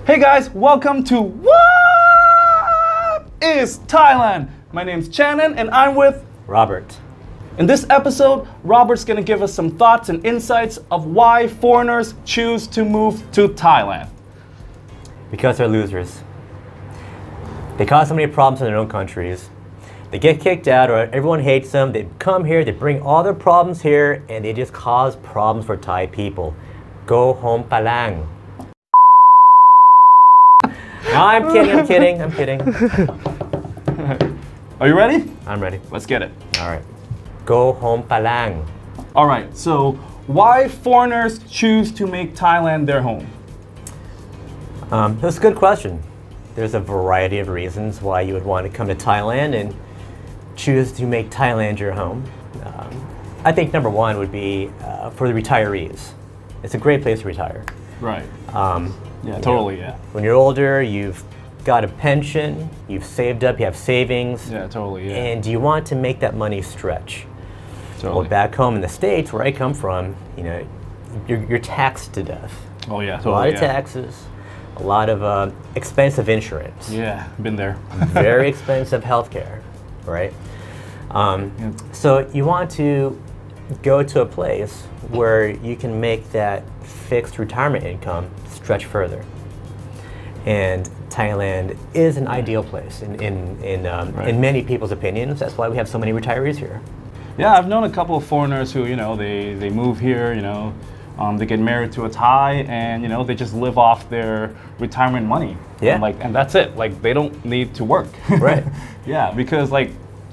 Hey guys, welcome to What is Thailand? My name's Channon and I'm with Robert. In this episode, Robert's gonna give us some thoughts and insights of why foreigners choose to move to Thailand. Because they're losers. They cause so many problems in their own countries. They get kicked out or everyone hates them. They come here, they bring all their problems here, and they just cause problems for Thai people. Go home palang. No, I'm kidding. Are you ready? I'm ready. Let's get it. All right. Go home palang. All right, so why foreigners choose to make Thailand their home? That's a good question. There's a variety of reasons why you would want to come to Thailand and choose to make Thailand your home. I think number one would be for the retirees. It's a great place to retire. Right. Yeah, totally, yeah. When you're older, you've got a pension, you've saved up, you have savings. Yeah, totally, yeah. And you want to make that money stretch. Totally. Well, back home in the States, where I come from, you're taxed to death. Oh yeah, totally. A lot of taxes, a lot of expensive insurance. Yeah, been there. Very expensive healthcare, right? Yep. So you want to go to a place where you can make that fixed retirement income stretch further. And Thailand is an ideal place in many people's opinions. That's why we have so many retirees here. Yeah, I've known a couple of foreigners who, they move here, they get married to a Thai and, they just live off their retirement money. Yeah. And that's it. They don't need to work. Right. Yeah, because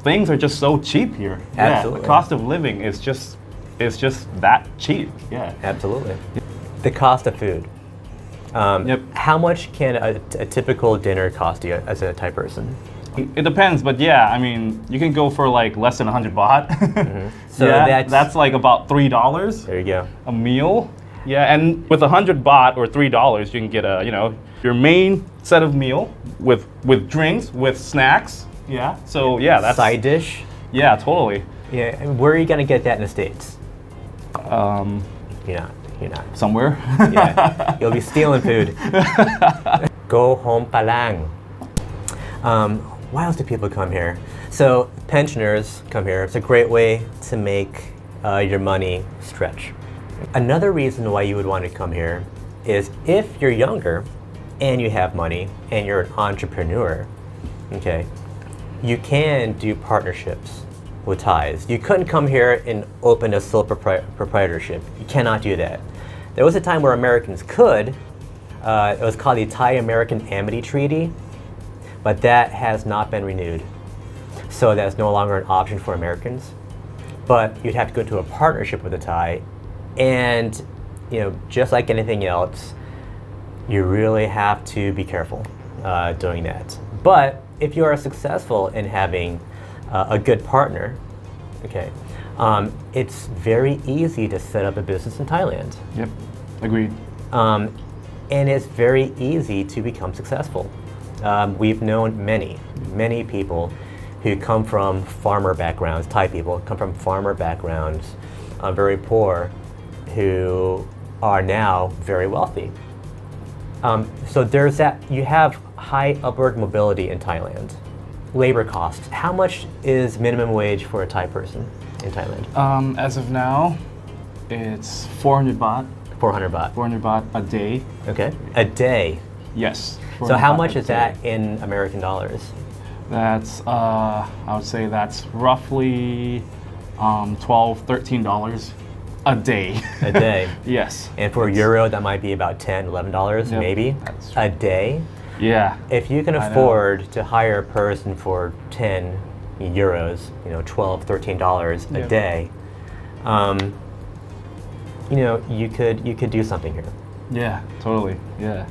things are just so cheap here. Absolutely. Yeah, the cost of living is just that cheap. Yeah. Absolutely. The cost of food. Yep. How much can a typical dinner cost you as a Thai person? It depends, but yeah, you can go for less than 100 baht. Mm-hmm. So yeah, that's about $3. There you go. A meal. Yeah, and with 100 baht or $3, you can get your main set of meal with drinks, with snacks. Yeah. So yeah, that's side dish. Yeah, totally. Yeah. And where are you gonna get that in the States? You're not. Somewhere. Yeah. You'll be stealing food. Go home palang. Why else do people come here? So pensioners come here. It's a great way to make your money stretch. Another reason why you would want to come here is if you're younger and you have money and you're an entrepreneur, okay, you can do partnerships with Thais. You couldn't come here and open a sole proprietorship. You cannot do that. There was a time where Americans could. It was called the Thai-American Amity Treaty, but that has not been renewed. So that's no longer an option for Americans. But you'd have to go to a partnership with a Thai, and just like anything else, you really have to be careful doing that. But if you are successful in having a good partner, okay, it's very easy to set up a business in Thailand. Yep, agreed. And it's very easy to become successful. We've known many people who come from farmer backgrounds, Thai people come from farmer backgrounds, very poor, who are now very wealthy. So there's that. You have high upward mobility in Thailand. Labor costs. How much is minimum wage for a Thai person in Thailand? As of now, it's 400 baht. 400 baht. 400 baht a day. Okay. A day. Yes. So how much is that in American dollars? That's, I would say that's roughly $12, $13 a day. A day. Yes. And for a euro, that might be about $10, $11 Yep, maybe that's true. a day. Yeah. If you can afford to hire a person for 10 euros, $12, $13 a Yep. day, you could do something here. Yeah, totally. Yeah.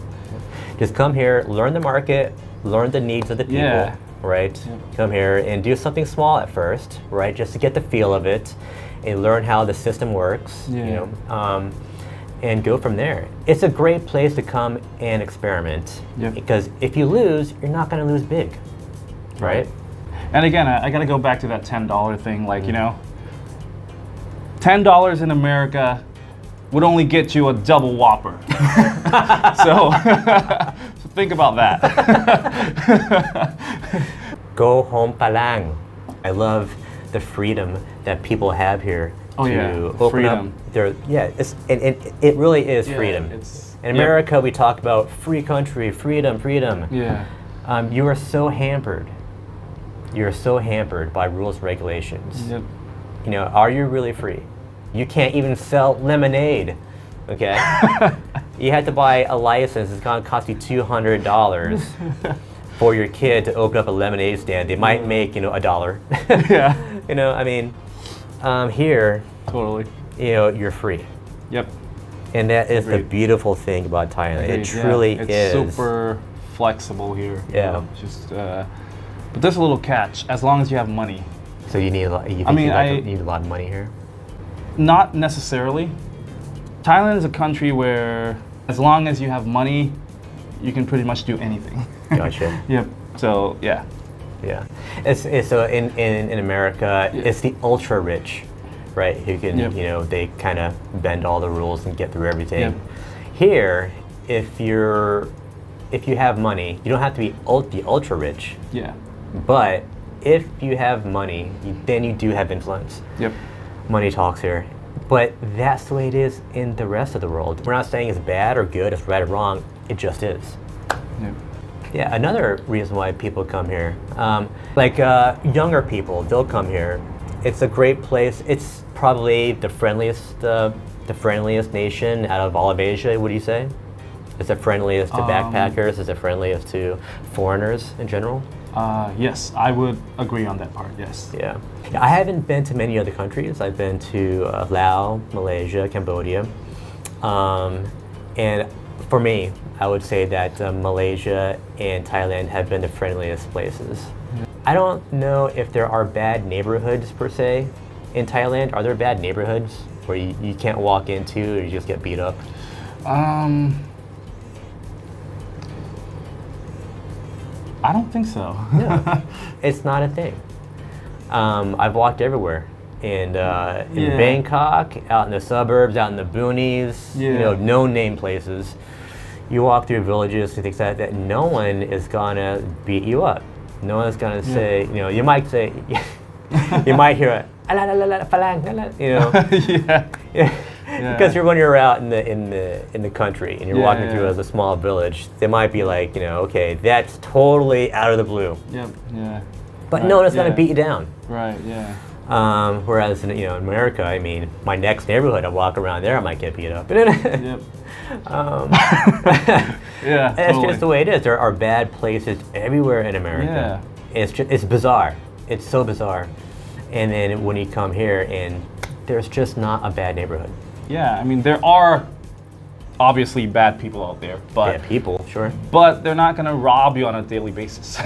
Just come here, learn the market, learn the needs of the people, Yeah. right? Yep. Come here and do something small at first, right? Just to get the feel of it and learn how the system works, Yeah. And go from there. It's a great place to come and experiment. Yep. Because if you lose, you're not going to lose big, right? And again, I got to go back to that $10 thing. $10 in America would only get you a double Whopper. think about that. Go home palang. I love the freedom that people have here Oh, to yeah, open freedom. up their and it really is freedom. In America, we talk about free country, freedom. Yeah. You are so hampered. You're so hampered by rules and regulations. Yep. You know, are you really free? You can't even sell lemonade. Okay. You have to buy a license. It's gonna cost you $200 for your kid to open up a lemonade stand. They might make $1. Yeah. You know, I mean, here, Totally. you're free. Yep. And that is the Agreed. beautiful thing about Thailand. Agreed, It truly yeah. is. It's super flexible here. you Yeah. know, Just, but there's a little catch. As long as you have money. So you need a lot. You I mean, you need a lot of money here. Not necessarily. Thailand is a country where, as long as you have money, you can pretty much do anything. Gotcha. Yep. So yeah. Yeah. It's so in America, it's the ultra rich, right? Who can Yep. they kind of bend all the rules and get through everything. Yep. Here, if you have money, you don't have to be the ultra rich, Yeah. but if you have money, then you do have influence. Yep. Money talks here. But that's the way it is in the rest of the world. We're not saying it's bad or good, it's right or wrong, it just is. Yep. Yeah, another reason why people come here, younger people, they'll come here. It's a great place. It's probably the friendliest nation out of all of Asia, would you say? Is it friendliest to backpackers? Is it friendliest to foreigners in general? Yes, I would agree on that part. Yes. Yeah. I haven't been to many other countries. I've been to Laos, Malaysia, Cambodia. And for me, I would say that Malaysia and Thailand have been the friendliest places. I don't know if there are bad neighborhoods per se in Thailand. Are there bad neighborhoods where you can't walk into or you just get beat up? I don't think so. No, it's not a thing. I've walked everywhere. In Bangkok, out in the suburbs, out in the boonies, no-name places. You walk through villages and things like that, no one is gonna beat you up. No one's gonna say, you might say, you might hear a, "Ah, la, la, la, falang, la, la," Yeah. Because when you're out in the country and you're walking through a small village, they might be like, okay, that's totally out of the blue. Yep. Yeah. But no one's gonna beat you down. Right. Yeah. Whereas in America, I mean, my next neighborhood, I walk around there, I might get beat up. Yep. Yeah. And it's just the way it is. There are bad places everywhere in America. Yeah. It's bizarre. It's so bizarre. And then when you come here, and there's just not a bad neighborhood. Yeah. I mean, there are obviously bad people out there, but Yeah, people, sure. but they're not gonna rob you on a daily basis.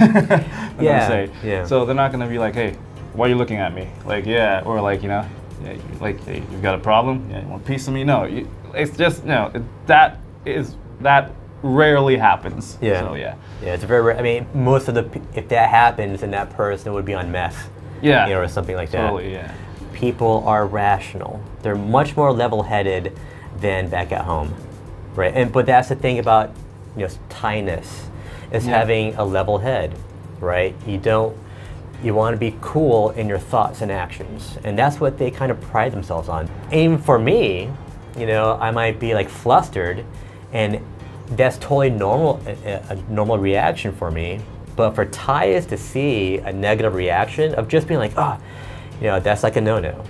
Yeah. So they're not gonna be like, hey, why are you looking at me? Like, yeah, or like, hey, you've got a problem? Yeah, you want a piece of me? No, it's just, that rarely happens. Yeah. So yeah. Yeah, it's very rare. I mean, most of if that happens, then that person would be on meth. Yeah. Or something like that. Totally, yeah. People are rational. They're much more level-headed than back at home, right? But that's the thing about Thai-ness, is having a level head, right? You want to be cool in your thoughts and actions, and that's what they kind of pride themselves on. And for me, I might be like flustered, and that's totally normal, a normal reaction for me. But for Thais to see a negative reaction of just being like, that's like a no-no.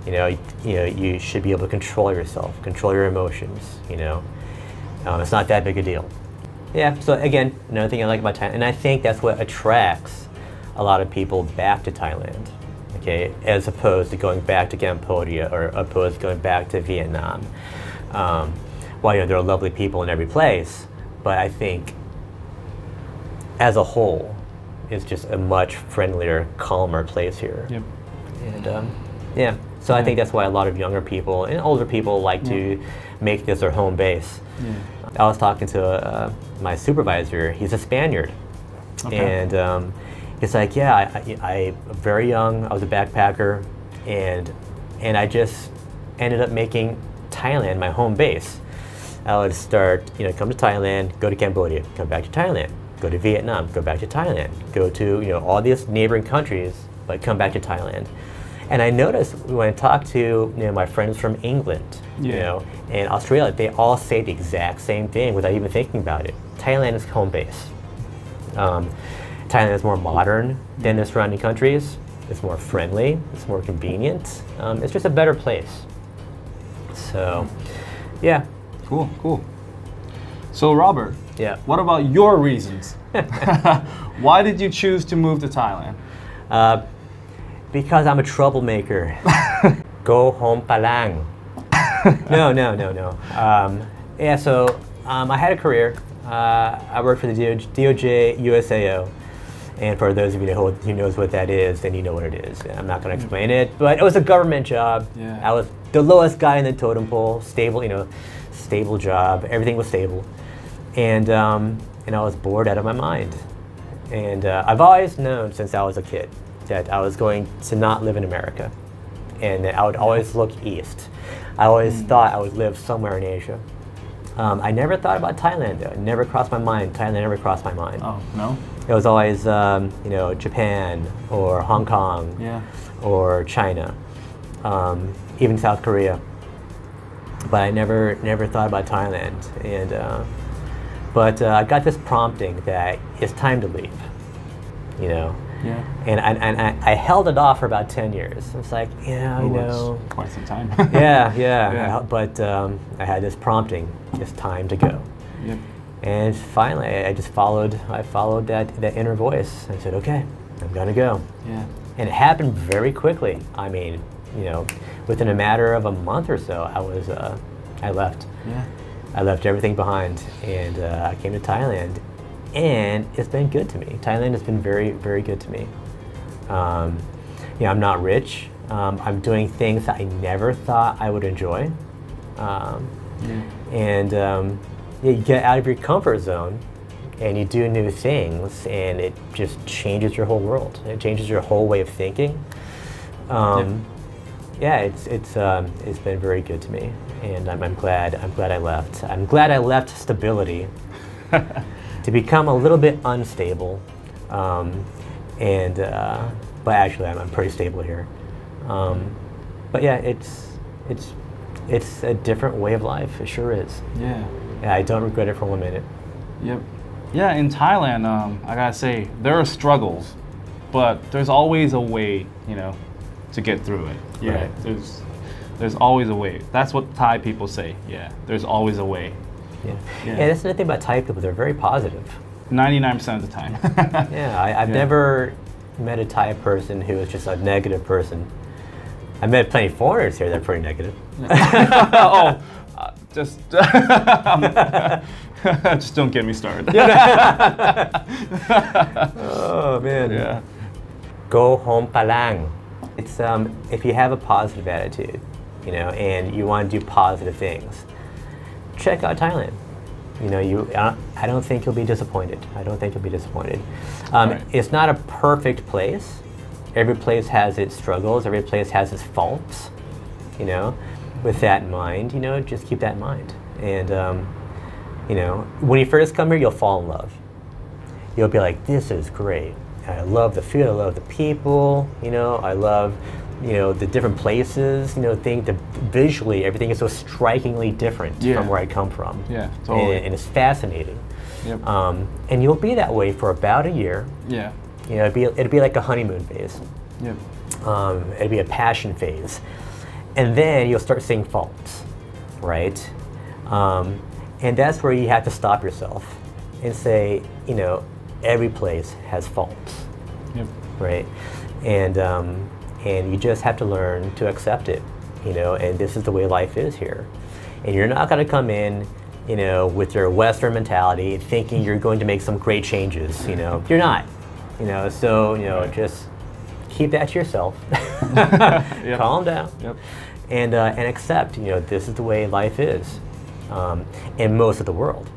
Yeah. You should be able to control yourself, control your emotions. It's not that big a deal. Yeah. So again, another thing I like about Thailand, and I think that's what attracts a lot of people back to Thailand. Okay, as opposed to going back to Cambodia or opposed to going back to Vietnam. While there are lovely people in every place, but I think as a whole, it's just a much friendlier, calmer place here. Yep. And so I think that's why a lot of younger people and older people like to make this their home base. Yeah. I was talking to my supervisor. He's a Spaniard, and he's like, I very young. I was a backpacker, and I just ended up making Thailand my home base. I would start, come to Thailand, go to Cambodia, come back to Thailand, go to Vietnam, go back to Thailand, go to, all these neighboring countries, but come back to Thailand. And I noticed when I talked to, my friends from England, and Australia, they all say the exact same thing without even thinking about it. Thailand is home base. Thailand is more modern than the surrounding countries. It's more friendly. It's more convenient. It's just a better place. So, yeah. Cool. So, Robert, what about your reasons? Why did you choose to move to Thailand? Because I'm a troublemaker. Go home palang. No. So I had a career. I worked for the DOJ USAO. And for those of you who knows what that is, then you know what it is. I'm not going to explain it, but it was a government job. Yeah. I was the lowest guy in the totem pole, stable job. Everything was stable. And I was bored out of my mind. And I've always known since I was a kid that I was going to not live in America. And that I would always look east. I always thought I would live somewhere in Asia. I never thought about Thailand though. It never crossed my mind. Thailand never crossed my mind. Oh, no? It was always, Japan or Hong Kong or China, even South Korea. But I never thought about Thailand. And but I got this prompting that it's time to leave. Yeah. And I held it off for about 10 years. It's like, That's quite some time. yeah. But I had this prompting, it's time to go. Yep. And finally, I followed that inner voice. I said, okay, I'm gonna go. Yeah. And it happened very quickly. I mean, within a matter of a month or so, I left. Yeah. I left everything behind, and I came to Thailand. And it's been good to me. Thailand has been very, very good to me. I'm not rich. I'm doing things that I never thought I would enjoy. And you get out of your comfort zone and you do new things, and it just changes your whole world. It changes your whole way of thinking. It's been very good to me, and I'm glad I left. I'm glad I left stability to become a little bit unstable, but actually I'm pretty stable here. But yeah, it's a different way of life. It sure is. Yeah. Yeah, I don't regret it for 1 minute. Yep. Yeah, in Thailand, I gotta say, there are struggles, but there's always a way, to get through it. Yeah, Right. There's always a way. That's what Thai people say. Yeah, there's always a way. Yeah. Yeah. Yeah, that's the thing about Thai people. They're very positive. 99% of the time. Yeah, I've never met a Thai person who is just a negative person. I met plenty of foreigners here that are pretty negative. Just just don't get me started. Oh man. Yeah. Go home palang. It's if you have a positive attitude, and you want to do positive things, check out Thailand. I don't think you'll be disappointed. Right. It's not a perfect place. Every place has its struggles. Every place has its faults. With that in mind, just keep that in mind. And when you first come here, you'll fall in love. You'll be like, this is great. I love the food. I love the people. I love the different places. Visually, everything is so strikingly different from where I come from. Yeah, totally. And it's fascinating. Yep. And you'll be that way for about a year. Yeah. It'd be like a honeymoon phase. Yep. It'd be a passion phase. And then you'll start seeing faults, right? And that's where you have to stop yourself and say, every place has faults, Yep. right? And you just have to learn to accept it, and this is the way life is here. And you're not going to come in, with your Western mentality thinking you're going to make some great changes, You're not, just keep that to yourself. Yep. Calm down. Yep. And accept, this is the way life is in most of the world.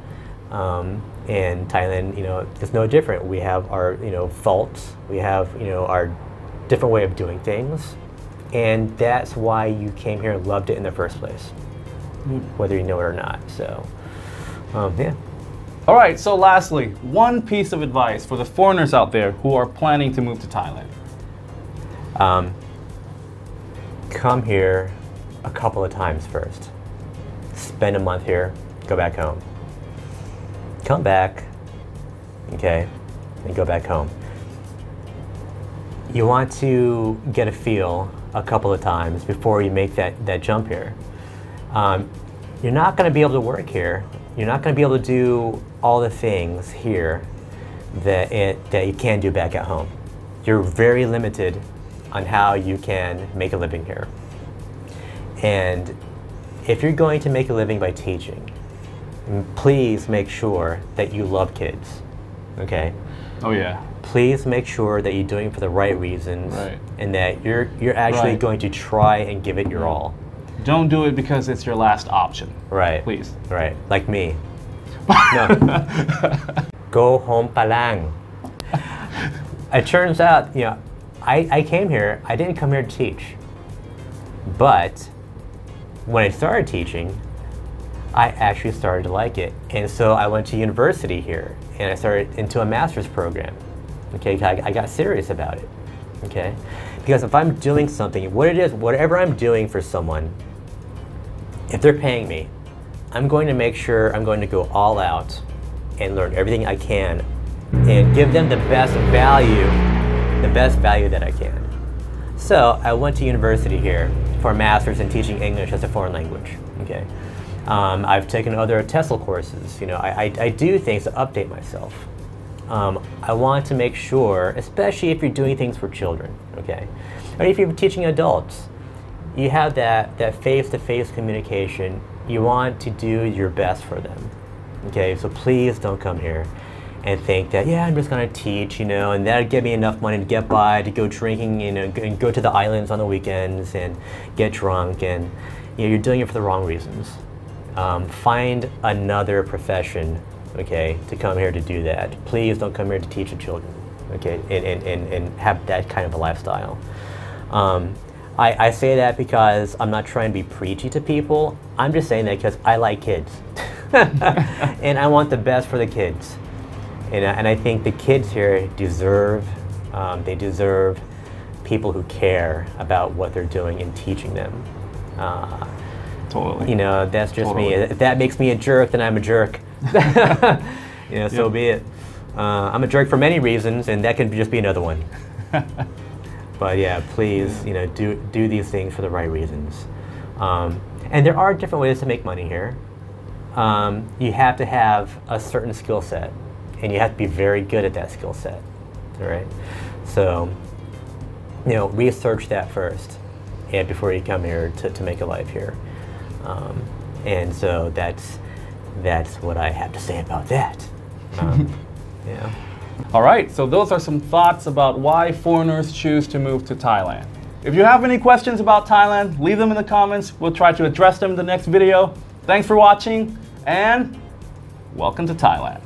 And Thailand, it's no different. We have our, faults. We have, our different way of doing things. And that's why you came here and loved it in the first place. whether you know it or not. So, yeah. All right, so lastly, one piece of advice for the foreigners out there who are planning to move to Thailand. Come here a couple of times first. Spend a month here, go back home. Come back, okay, and go back home. You want to get a feel a couple of times before you make that jump here. You're not going to be able to work here. You're not going to be able to do all the things here that you can do back at home. You're very limited on how you can make a living here. And if you're going to make a living by teaching, please make sure that you love kids, okay? Oh yeah. Please make sure that you're doing it for the right reasons, right, and that you're actually right, going to try and give it your all. Don't do it because it's your last option. Right. Please. Right. Like me. No. Go home palang. It turns out, I came here, I didn't come here to teach. But when I started teaching, I actually started to like it. And so I went to university here, and I started into a master's program. Okay, I got serious about it. Okay, because if I'm doing something, whatever I'm doing for someone, if they're paying me, I'm going to make sure I'm going to go all out and learn everything I can and give them the best value that I can. So I went to university here for a master's in teaching English as a foreign language. Okay, I've taken other TESOL courses. I do things to update myself. I want to make sure, especially if you're doing things for children, okay, or if you're teaching adults, you have that face-to-face communication. You want to do your best for them, okay? So please don't come here and think that, yeah, I'm just gonna teach, and that'll give me enough money to get by, to go drinking, and go to the islands on the weekends and get drunk, and you're doing it for the wrong reasons. Find another profession, okay, to come here to do that. Please don't come here to teach the children, okay, and have that kind of a lifestyle. I say that because I'm not trying to be preachy to people. I'm just saying that because I like kids. And I want the best for the kids. And I think the kids here deserve people who care about what they're doing and teaching them. Totally. That's just Totally. me. If that makes me a jerk, then I'm a jerk. So be it. I'm a jerk for many reasons, and that can just be another one. But yeah, please, do these things for the right reasons. And there are different ways to make money here. You have to have a certain skill set, and you have to be very good at that skill set. All right. So, research that first, and before you come here to make a life here. And so that's what I have to say about that. Yeah. All right, so those are some thoughts about why foreigners choose to move to Thailand. If you have any questions about Thailand, leave them in the comments. We'll try to address them in the next video. Thanks for watching, and welcome to Thailand.